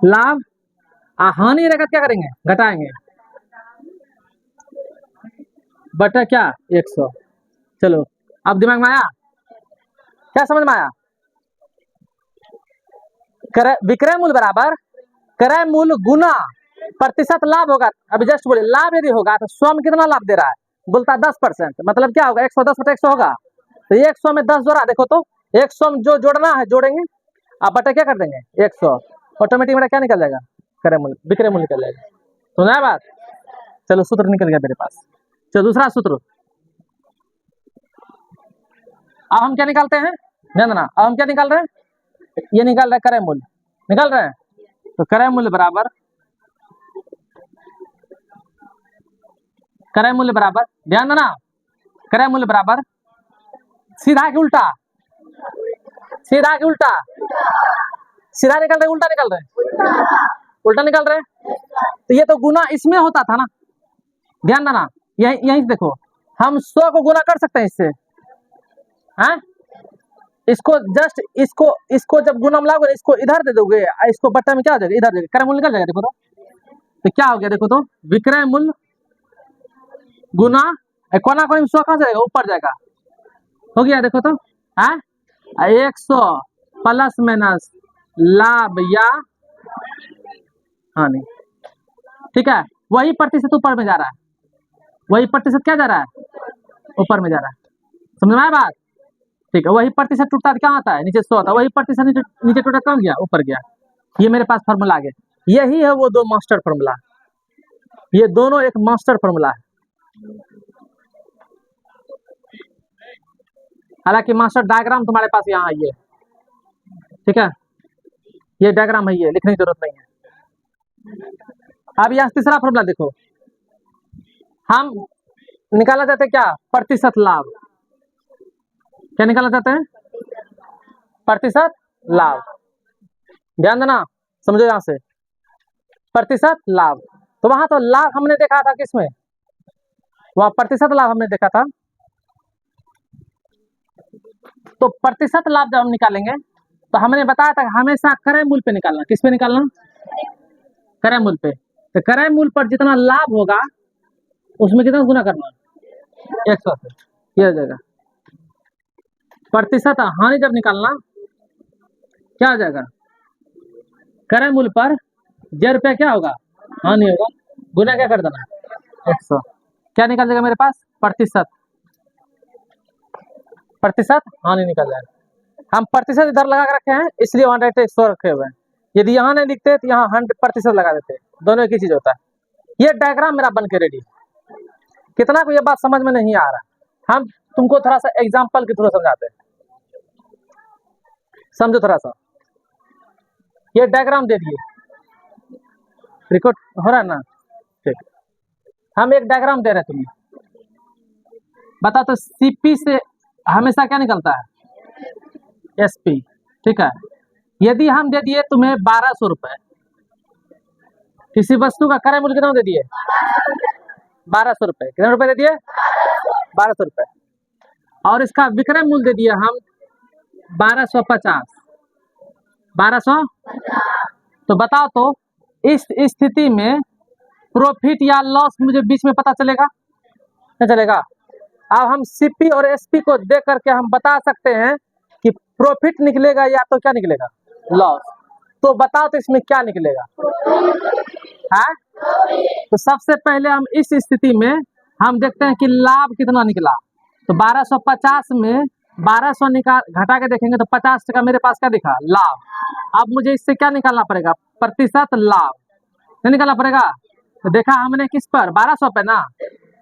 [SPEAKER 1] लाभ, हानि रहेगा क्या करेंगे? घटाएंगे बटा क्या? 100। चलो अब दिमाग में आया? क्या समझ में आया? विक्रय मूल्य बराबर क्रय मूल्य गुना प्रतिशत लाभ होगा। अभी जस्ट बोले लाभ यदि होगा तो 100 में कितना लाभ दे रहा है, बोलता है 10%, मतलब क्या होगा 110/100 होगा। तो 100 में 10 जोड़ा, देखो तो 100 में जो जोड़ना है जोड़ेंगे, आप बटा क्या कर देंगे 100, ऑटोमेटिक मेरा क्या निकल जाएगा, क्रय मूल्य विक्रय मूल्य निकल जाएगा। सुना है बात? चलो सूत्र निकल गया मेरे पास। चलो दूसरा सूत्र, अब हम क्या निकालते हैं, ध्यान देना, अब हम क्या निकाल रहे हैं, ये निकाल रहे हैं क्रय मूल्य, निकाल रहे हैं। तो क्रय मूल्य बराबर, क्रय मूल्य बराबर, ध्यान देना, क्रय मूल्य बराबर सीधा कि उल्टा, सीधा कि उल्टा, सीधा निकल रहे उल्टा निकल रहे, उल्टा निकल रहे। तो ये तो गुना इसमें होता था ना, ध्यान देना, यहीं देखो, हम 100 को गुना कर सकते हैं इससे, हैं? इसको जस्ट इसको जब गुना में लागोगे, इसको इधर दे दोगे, इसको बट्टा में क्या हो जाएगा, इधर देगा, क्रय मूल्य निकल जाएगा। देखो तो क्या हो गया, देखो तो विक्रय मूल्य गुना कोना कोई 100 कहाँ जाएगा, ऊपर जाएगा, हो गया। देखो तो है 100 प्लस माइनस लाभ या हानि, ठीक है। वही प्रतिशत ऊपर में जा रहा है, वही प्रतिशत क्या जा रहा है, ऊपर में जा रहा है। समझ में आया बात? ठीक है, वही प्रतिशत टूटता क्या आता है, नीचे 100 आता है, वही प्रतिशत नीचे टूटा कहाँ गया, ऊपर गया। ये मेरे पास फॉर्मूला आ गया, यही है वो दो मास्टर फॉर्मूला, ये दोनों एक मास्टर फॉर्मूला है। हालांकि मास्टर डायग्राम तुम्हारे पास यहाँ है ये, ठीक है, ये डायग्राम है, ये लिखने की जरूरत नहीं है। अब यहाँ तीसरा फॉर्मूला देखो, हम निकाला चाहते हैं क्या, प्रतिशत लाभ, क्या निकालना चाहते हैं, प्रतिशत लाभ। ध्यान देना, समझो यहां से प्रतिशत लाभ। तो वहां तो लाभ हमने देखा था किसमें, वहां प्रतिशत लाभ हमने देखा था। तो प्रतिशत लाभ जब हम निकालेंगे तो हमने बताया था हमेशा क्रय मूल्य पे निकालना, किस पे निकालना, क्रय मूल्य पे। तो क्रय मूल्य पर जितना लाभ होगा उसमें कितना गुना करना, 100 से, ये हो जाएगा। प्रतिशत हानि जब निकालना क्या हो जाएगा, क्रय मूल्य पर 0 रुपया क्या होगा, हानि होगा, गुना क्या कर देना 100, क्या निकल जाएगा मेरे पास, प्रतिशत, प्रतिशत हानि निकल जाएगा। हम प्रतिशत इधर लगा के रखे हैं इसलिए वहां डायरेक्ट 100 रखे हुए हैं, यदि यहाँ नहीं लिखते तो यहाँ 100% लगा देते, दोनों एक ही चीज होता है। ये डायग्राम मेरा बन के रेडी, कितना को ये बात समझ में नहीं आ रहा, हम तुमको थोड़ा सा एग्जाम्पल के थ्रू समझाते हैं, समझो थोड़ा सा। ये डायग्राम दे दिए, रिकॉर्ड हो रहा है ना, ठीक। हम एक डायग्राम दे रहे हैं तुम्हें, बता तो सीपी से हमेशा क्या निकलता है, एसपी, ठीक है। यदि हम दे दिए तुम्हें 1200 रुपए, किसी वस्तु का क्रय मूल्य कितना दे दिए, 1200 रुपए, कितने रुपए दे दिए, 1200 रुपए, और इसका विक्रय मूल्य दे दिया हम 1250, 1200। तो बताओ तो इस स्थिति में प्रॉफिट या लॉस मुझे बीच में पता चलेगा, क्या चलेगा। अब हम सीपी और एसपी को देख करके हम बता सकते हैं कि प्रॉफिट निकलेगा या तो क्या निकलेगा, लॉस। तो बताओ तो इसमें क्या निकलेगा, है? तो सबसे पहले हम इस स्थिति में हम देखते हैं कि लाभ कितना निकला। तो 1250 में 1200 निकाल घटा के देखेंगे तो 50% मेरे पास क्या दिखा, लाभ। अब मुझे इससे क्या निकालना पड़ेगा, प्रतिशत लाभ, नहीं निकालना पड़ेगा। तो देखा हमने किस पर, 1200 पे ना,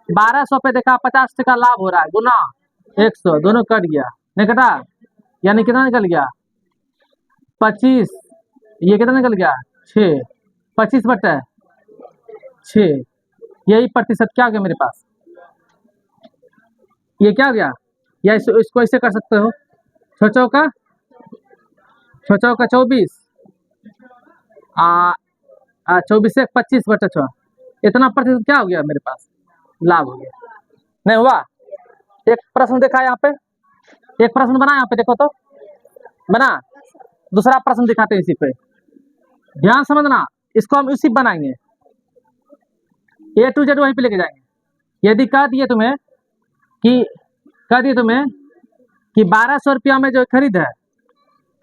[SPEAKER 1] 1200 पे देखा 50% लाभ हो रहा है, गुना 100, दोनों कट गया, नहीं कटा, यानी कितना निकल गया 25, ये कितना निकल गया 6, 25/6, यही प्रतिशत क्या हो गया मेरे पास, ये क्या हो गया। या इसको ऐसे कर सकते हो, 6 का 24, 24 से 25/6, इतना प्रतिशत क्या हो गया मेरे पास, लाभ हो गया। नहीं हुआ? एक प्रश्न देखा यहाँ पे, एक प्रश्न बना यहाँ पे, देखो तो बना, दूसरा प्रश्न दिखाते हैं इसी पे, ध्यान समझना, इसको हम उसी बनाएंगे, A to Z वहीं पे लेके जाएंगे। यदि कह दिए तुम्हें कि 1200 रुपया में जो खरीद है,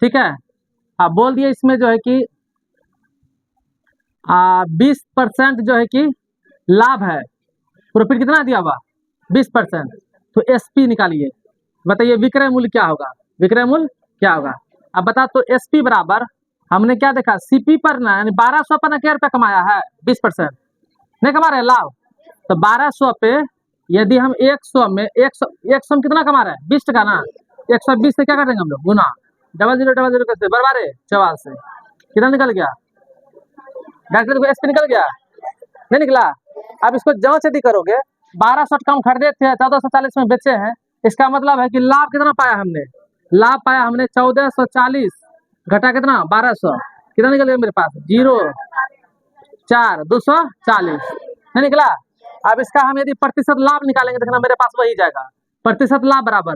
[SPEAKER 1] ठीक है, आप बोल दिए इसमें जो है कि 20% जो है कि लाभ है, प्रॉफिट कितना दिया हुआ 20%, तो एसपी निकालिए, बताइए विक्रय मूल्य क्या होगा, विक्रय मूल्य क्या होगा। अब बता तो एसपी बराबर हमने क्या देखा सीपी पर ना, यानी 1200 पर ना क्या रुपया कमाया है 20% नहीं कमा रहे लाभ, तो 1200 पे यदि हम 100 में 100 में कितना कमा रहे हैं 20 टका ना, 120 से क्या करेंगे हम लोग गुना, 0000 कैसे बराबर है 44 से कितना निकल गया, डॉक्टर को एसपी निकल गया नहीं निकला। अब इसको जांच यदि करोगे 1200 का हम खरीदे थे 1440 में बेचे हैं, इसका मतलब है कि लाभ कितना पाया हमने, लाभ पाया हमने 1440 घटा कितना 1200, कितना निकल गया मेरे पास 0,4,240 नहीं निकला। अब इसका हम यदि प्रतिशत लाभ निकालेंगे देखना मेरे पास वही जाएगा, प्रतिशत लाभ बराबर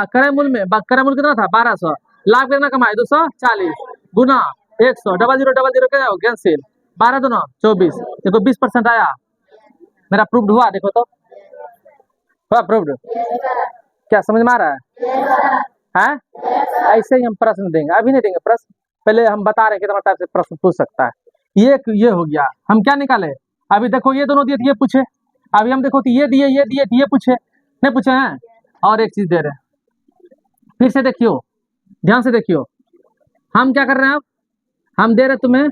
[SPEAKER 1] क्रय मूल्य में क्रय मूल्य कितना था 1200, लाभ कितना कमाए 240 गुना 100, 0000 क्या हो कैंसिल, 12 दूना 24, देखो 20% आया, मेरा प्रूव्ड हुआ, देखो तो हुआ प्रूव्ड, क्या समझ में आ रहा है? ऐसे ही हम प्रश्न देंगे, अभी नहीं देंगे प्रश्न, पहले हम बता रहे हैं कितना टाइप से प्रश्न पूछ सकता है। ये हो गया, हम क्या निकाले, अभी देखो ये दोनों दिए थे ये पूछे, अभी हम देखो तो ये दिए ये पूछे नहीं पूछे हैं, और एक चीज दे रहे हैं, फिर से देखियो ध्यान से देखियो, हम क्या कर रहे हैं अब, हम दे रहे तुम्हें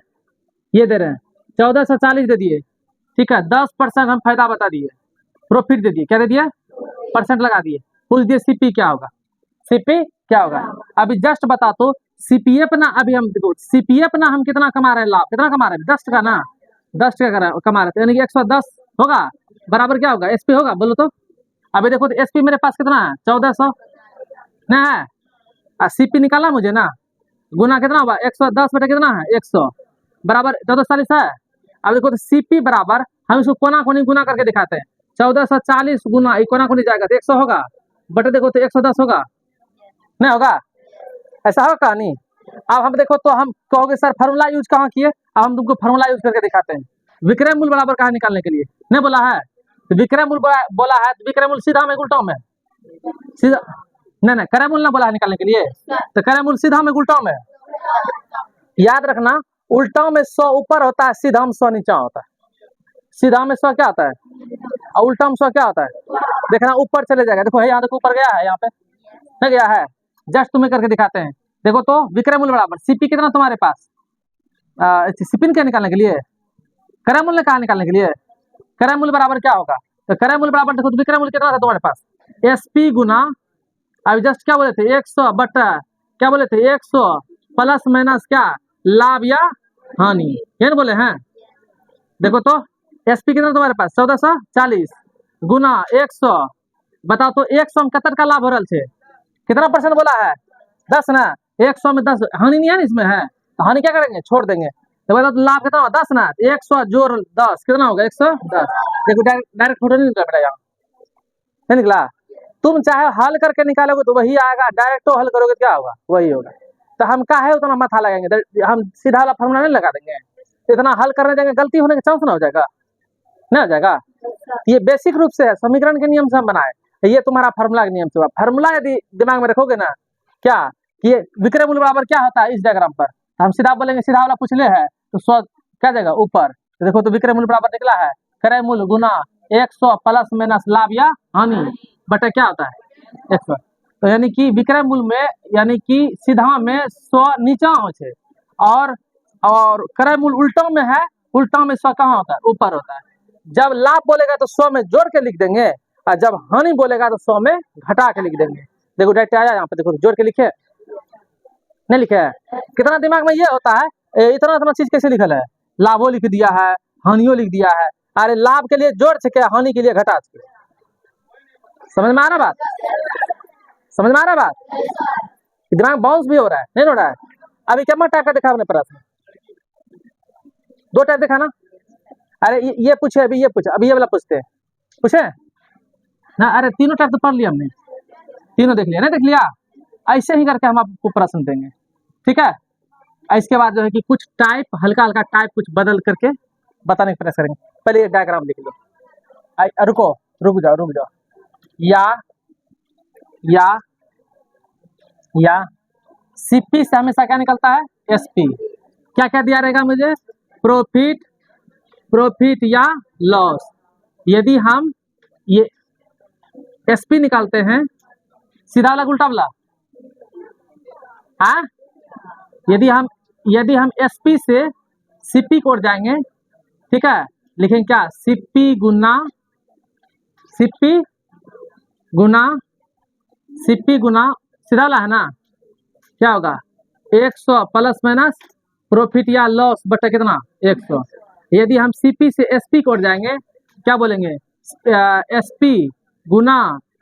[SPEAKER 1] ये दे रहे हैं 1440 दे दिए, ठीक है 10% हम फायदा बता दिए, प्रॉफिट दे दिए, क्या दे दिया परसेंट लगा दिए, पूछ दिए सीपी क्या होगा, सीपी क्या होगा। अभी जस्ट बता तो सीपीएफ ना, अभी हम देखो सीपीएफ ना हम कितना कमा रहे हैं, लाभ कितना कमा रहे हैं 10 टका ना, 10 टका कमा रहे थे, यानी कि 110 होगा बराबर क्या होगा एसपी होगा, बोलो तो। अभी देखो तो एसपी मेरे पास कितना है 1400 ना है, सीपी निकाला मुझे ना, गुना कितना होगा 110 बटे कितना है 100 बराबर 1440 है। अब देखो तो सीपी बराबर हम इसको कोना कोनी गुना करके दिखाते हैं, 1440 गुना कोना कोनी जाएगा तो 100 होगा, बटे देखो तो 110 होगा नहीं होगा, ऐसा होगा कहानी। अब हम देखो तो हम कहोगे सर फार्मूला यूज कहाँ किए, अब हम तुमको फार्मूला यूज करके दिखाते हैं, विक्रय मूल्य बराबर कहाँ निकालने के लिए नहीं बोला है, तो विक्रय मूल्य बोला है, तो विक्रय मूल्य सीधा में उल्टा में सीधा नहीं क्रय मूल्य ना बोला है निकालने के लिए, तो क्रय मूल्य सीधा में उल्टा में, याद रखना उल्टा में 100 ऊपर होता है, सीधा में 100 नीचा होता है, सीधा में 100 क्या होता है और उल्टा में 100 क्या होता है, देखना ऊपर चले जाएगा, देखो है यहाँ देखो ऊपर गया है, यहाँ पे नहीं गया है, जस्ट तुम्हें करके दिखाते हैं। देखो तो विक्रय मूल्य बराबर सीपी कितना तुम्हारे पास, सीपी क्या निकालने के लिए, क्रय मूल्य कहाँ निकालने के लिए, क्रय मूल्य बराबर क्या होगा, तो क्रय मूल्य बराबर देखो तो विक्रय मूल्य कितना था तुम्हारे पास एसपी गुना, अभी जस्ट क्या बोले थे 100 बटा क्या बोले थे 100 प्लस माइनस क्या लाभ या हानि, ये बोले हैं। देखो तो एसपी कितना तुम्हारे पास 1440 गुना 100, बताओ तो 100 में कतर का लाभ हो रहा है, कितना परसेंट बोला है 10 ना, 100 में 10 हानि नहीं है ना इसमें है, तो हानि क्या करेंगे छोड़ देंगे, तो बताओ तो लाभ कितना होगा 10 ना, 100 जोड़ 10 कितना होगा 110, देखो डायरेक्ट फोटो नहीं निकला बेटा, यहाँ नहीं निकला, तुम चाहे हल करके निकालोगे तो वही आएगा, डायरेक्ट हल करोगे क्या होगा वही होगा, तो हम क्या है उतना माथा लगाएंगे, हम सीधा वाला फॉर्मूला नहीं लगा देंगे, इतना हल करने देंगे गलती होने का चांस ना हो जाएगा, नहीं हो जाएगा, ये बेसिक रूप से है समीकरण के नियम से हम बनाए, ये तुम्हारा फार्मूला के नियम से हुआ, फार्मूला यदि दिमाग में रखोगे ना क्या कि ये विक्रय मूल्य बराबर क्या होता है इस डायग्राम पर, हम सीधा बोलेंगे सीधा वाला पूछ ले है तो 100 क्या जाएगा ऊपर, तो देखो तो विक्रय मूल्य बराबर निकला है क्रय मूल्य गुना 100 प्लस माइनस लाभ या हानि बटे क्या होता है 100, तो यानी कि विक्रय मूल्य में यानी कि सीधा में 100 नीचा हो और क्रय मूल्य उल्टा में है, उल्टा में 100 कहाँ होता है ऊपर होता है, जब लाभ बोलेगा तो 100 में जोड़ के लिख देंगे और जब हानि बोलेगा तो 100 में घटा के लिख देंगे, देखो डायरेक्ट आया यहाँ पे, देखो जोड़ के लिखे नहीं लिखे है, कितना दिमाग में ये होता है इतना चीज कैसे लिखल है, लाभो लिख दिया है हानियों लिख दिया है, अरे लाभ के लिए जोड़ के हानि के लिए घटा के, समझ में आ रहा बात, समझ में आ रहा बात, दिमाग बाउंस भी हो रहा है नहीं हो रहा है। अभी क्या टाइप का देखा आपने प्रश्न, 2 टाइप देखा ना, अरे ये पूछे अभी ये पूछे, अभी ये वाला पूछते हैं पूछे ना, अरे तीनों टाइप तो पढ़ लिया हमने, तीनों देख लिया नहीं देख लिया, ऐसे ही करके हम आपको प्रश्न देंगे, ठीक है। इसके बाद जो है कि कुछ टाइप हल्का हल्का टाइप कुछ बदल करके बताने का प्रयास करेंगे, पहले ये डायग्राम लिख लो, रुक जाओ, या सीपी से हमेशा क्या निकलता है एसपी, क्या क्या दिया रहेगा मुझे प्रॉफिट, प्रॉफिट या लॉस। यदि हम ये एसपी निकालते हैं, सीधा वाला उल्टा वाला, हाँ, यदि हम एसपी से सीपी को जाएंगे, ठीक है, लिखेंगे क्या, सीपी गुना सीधा वाला है ना, क्या होगा 100 प्लस माइनस प्रॉफिट या लॉस बटा कितना 100। यदि हम सीपी से एसपी को जाएंगे, क्या बोलेंगे, एसपी गुना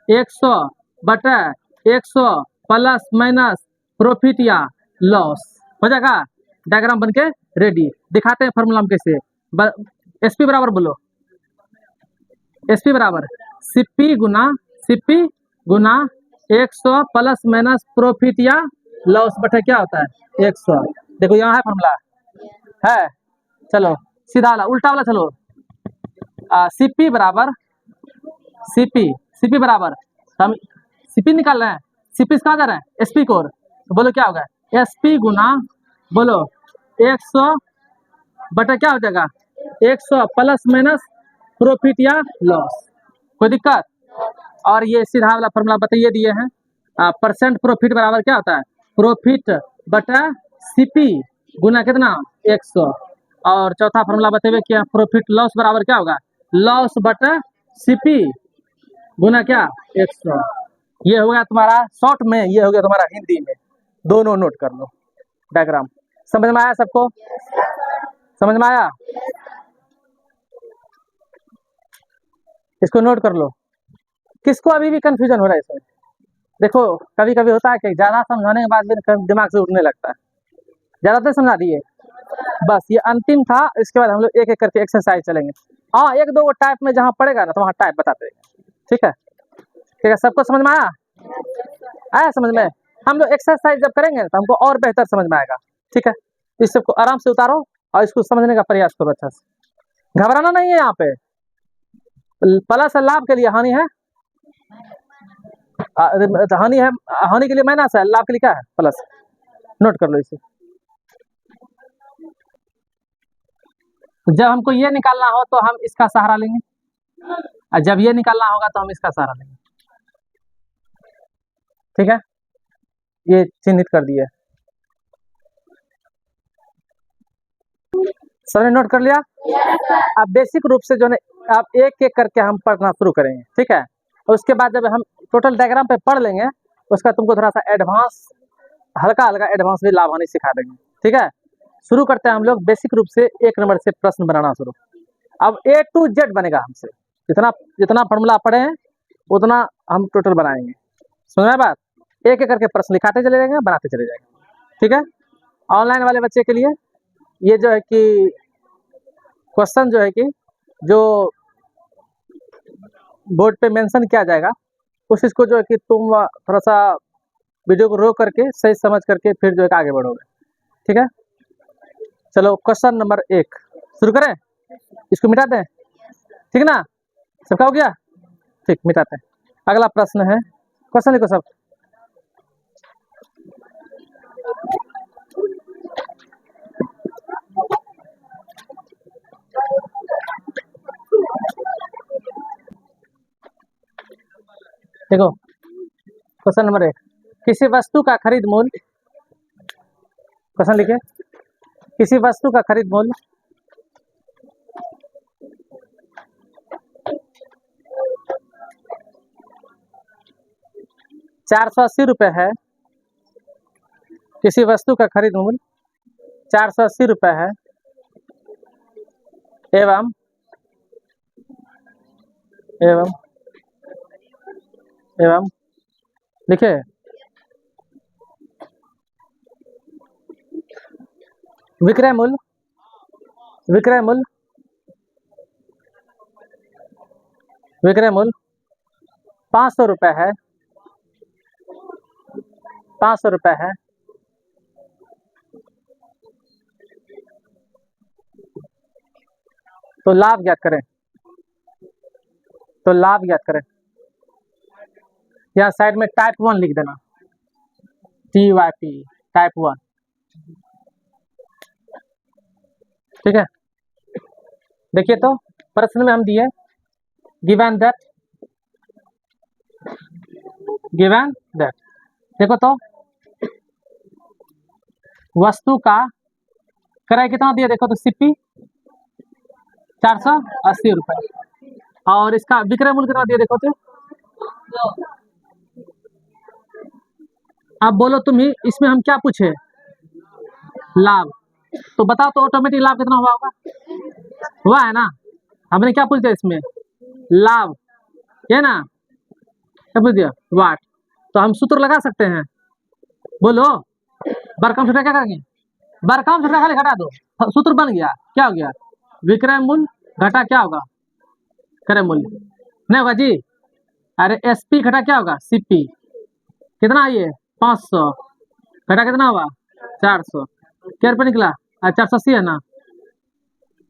[SPEAKER 1] 100 बटा 100 प्लस माइनस प्रॉफिट या लॉस। हो जाएगा, डायग्राम बन के रेडी। दिखाते हैं फॉर्मूला हम कैसे। एसपी बराबर बोलो, एसपी बराबर सीपी गुना 100 प्लस माइनस प्रॉफिट या लॉस बटे क्या होता है 100। देखो यहाँ है फॉर्मूला है, चलो सीधा वाला उल्टा वाला चलो। सीपी बराबर सीपी बराबर, हम सीपी निकाल रहे हैं, सीपी कहाँ जा रहे हैं एसपी को, तो बोलो क्या होगा एसपी गुना, बोलो 100 बटा क्या हो जाएगा 100 प्लस माइनस प्रॉफिट या लॉस। कोई दिक्कत? और ये सीधा वाला फॉर्मूला बताइए दिए हैं, परसेंट प्रॉफिट बराबर क्या होता है प्रॉफिट बटा सीपी गुना कितना 100। और चौथा फॉर्मूला बताइए क्या, प्रॉफिट लॉस बराबर क्या होगा लॉस बटा सीपी गुना क्या 100। ये हो गया तुम्हारा शॉर्ट में, ये हो गया तुम्हारा हिंदी में, दोनों नोट कर लो। डायग्राम समझ में आया सबको? समझ में आया? इसको नोट कर लो। किसको अभी भी कंफ्यूजन हो रहा है इसमें? देखो कभी कभी होता है कि ज्यादा समझाने के बाद भी दिमाग से उठने लगता है। ज्यादातर समझा दिए, बस ये अंतिम था। इसके बाद हम लोग एक एक करके एक्सरसाइज चलेंगे। हाँ, एक दो टाइप में जहाँ पड़ेगा ना तो वहाँ टाइप बताते रहेंगे। ठीक है, ठीक है, सबको समझ में आया? आया समझ में? हम लोग एक्सरसाइज जब करेंगे तो हमको और बेहतर समझ में आएगा। ठीक है, इस सबको आराम से उतारो और इसको समझने का प्रयास करो अच्छा से। घबराना नहीं है, यहाँ पे प्लस लाभ के लिए हानि है, हानि है, हानि के लिए माइनस है, लाभ के लिए क्या है प्लस। नोट कर लो इसे। जब हमको ये निकालना हो तो हम इसका सहारा लेंगे, और जब ये निकालना होगा तो हम इसका सहारा लेंगे। ठीक है, ये चिन्हित कर दिया, सबने नोट कर लिया? अब बेसिक रूप से जो है आप एक एक करके हम पढ़ना शुरू करेंगे। ठीक है, और उसके बाद जब हम टोटल डायग्राम पे पढ़ लेंगे उसका तुमको थोड़ा सा एडवांस, हल्का हल्का एडवांस भी लाभ हानि सिखा देंगे। ठीक है, शुरू करते हैं हम लोग बेसिक रूप से 1 नंबर से प्रश्न बनाना शुरू। अब A to Z बनेगा हमसे, जितना जितना फॉर्मूला पढ़े हैं उतना हम टोटल बनाएंगे। समझ में बात? एक एक करके प्रश्न लिखाते चले जाएंगे, बनाते चले जाएंगे। ठीक है, ऑनलाइन वाले बच्चे के लिए ये जो है कि क्वेश्चन जो है कि जो बोर्ड पे मेंशन किया जाएगा उस चीज को जो है कि तुम थोड़ा सा वीडियो को रोक करके सही समझ करके फिर जो है आगे बढ़ोगे। ठीक है, चलो क्वेश्चन नंबर 1 शुरू करें, इसको मिटा दें। ठीक ना, सबका हो गया? ठीक, मिटाते हैं। अगला प्रश्न है, क्वेश्चन लिखो सब। देखो क्वेश्चन नंबर 1, किसी वस्तु का खरीद मूल्य, क्वेश्चन लिखे, किसी वस्तु का खरीद मूल्य 480 रुपये है। किसी वस्तु का खरीद मूल्य 480 रुपये है एवं एवं एवं लिखे विक्रय मूल्य 500 रुपये है, 500 रुपये है। तो लाभ ज्ञात करें, तो लाभ ज्ञात करें। यहाँ साइड में टाइप 1 लिख देना, TYP टाइप 1। ठीक है, देखिए तो प्रश्न में हम दिए गिवन दैट देखो तो वस्तु का क्रय कितना दिया, देखो तो सीपी 480 रुपए, और इसका विक्रय मूल्य कितना दिया, देखो तो। अब बोलो तुम ही, इसमें हम क्या पूछे, लाभ। तो बताओ तो ऑटोमेटिक लाभ कितना हुआ होगा, हुआ है ना। हमने क्या पूछ दिया इसमें, लाभ, है ना, क्या पूछ दिया, वाट। तो हम सूत्र लगा सकते हैं, बोलो। बरकम सूत्र क्या करेंगे, बरकम सूत्र खाली घटा दो, सूत्र बन गया, क्या हो गया, विक्रय मूल्य घटा क्या होगा, क्रय मूल्य, नहीं होगा जी। अरे एसपी घटा क्या होगा, सीपी, कितना ये 500 घटा कितना हुआ 400, क्या रुपये निकला, 480 है ना,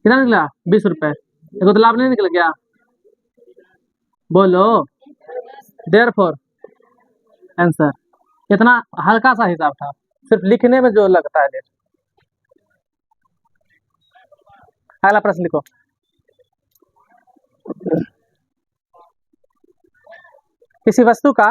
[SPEAKER 1] कितना निकला 20 रुपए, देखो तो लाभ नहीं निकल गया, बोलो। देयरफॉर आंसर, इतना हल्का सा हिसाब था, सिर्फ लिखने में जो लगता है। अगला प्रश्न लिखो। किसी वस्तु का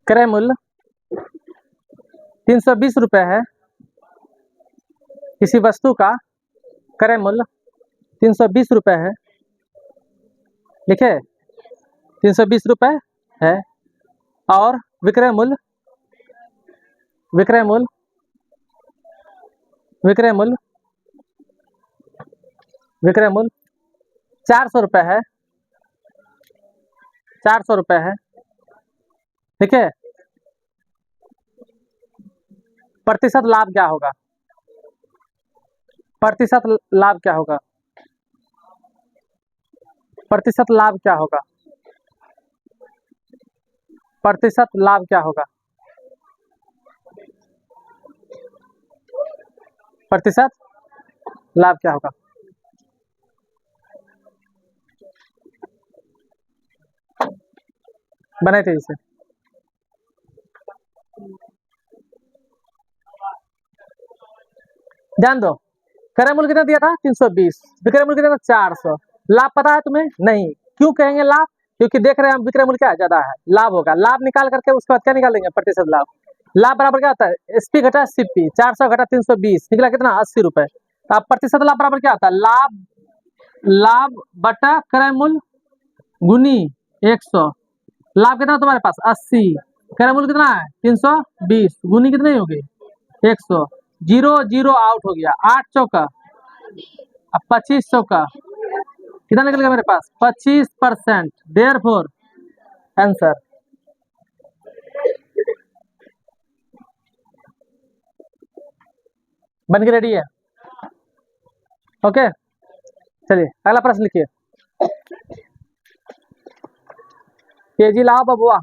[SPEAKER 1] क्रय मूल्य 320 रुपए है, किसी वस्तु का क्रय मूल्य 320 रुपए है, लिखे 320 रुपए है, और विक्रय मूल्य 400 रुपए है, 400 रुपए है, ठीक है। प्रतिशत लाभ क्या होगा, प्रतिशत लाभ क्या होगा, प्रतिशत लाभ क्या होगा, प्रतिशत लाभ क्या होगा, प्रतिशत लाभ क्या होगा, बनाए थे इसे। ध्यान दो, क्रय मूल्य कितना दिया था 320, विक्रय मूल्य कितना था 400, लाभ पता है तुम्हें, नहीं, क्यों कहेंगे लाभ, क्योंकि देख रहे हैं हम विक्रय मूल्य क्या ज्यादा है, लाभ होगा, लाभ निकाल करके उसके बाद क्या निकालेंगे, प्रतिशत लाभ। लाभ बराबर क्या होता है, एसपी घटा सीपी, 400 घटा 320 निकला कितना 80 रुपए। तो अब प्रतिशत लाभ बराबर क्या होता है, लाभ बटा क्रय मूल्य गुनी 100, लाभ कितना तुम्हारे पास 80, क्रय मूल्य कितना है 320, गुनी कितनी होगी 100, 0 0 आउट हो गया, 8 चौका, अब 25 चौका, कितना निकल गया मेरे पास 25%। देयरफॉर आंसर, बन के रेडी है, ओके। चलिए अगला प्रश्न लिखिए। केजी लाओ बबुआ।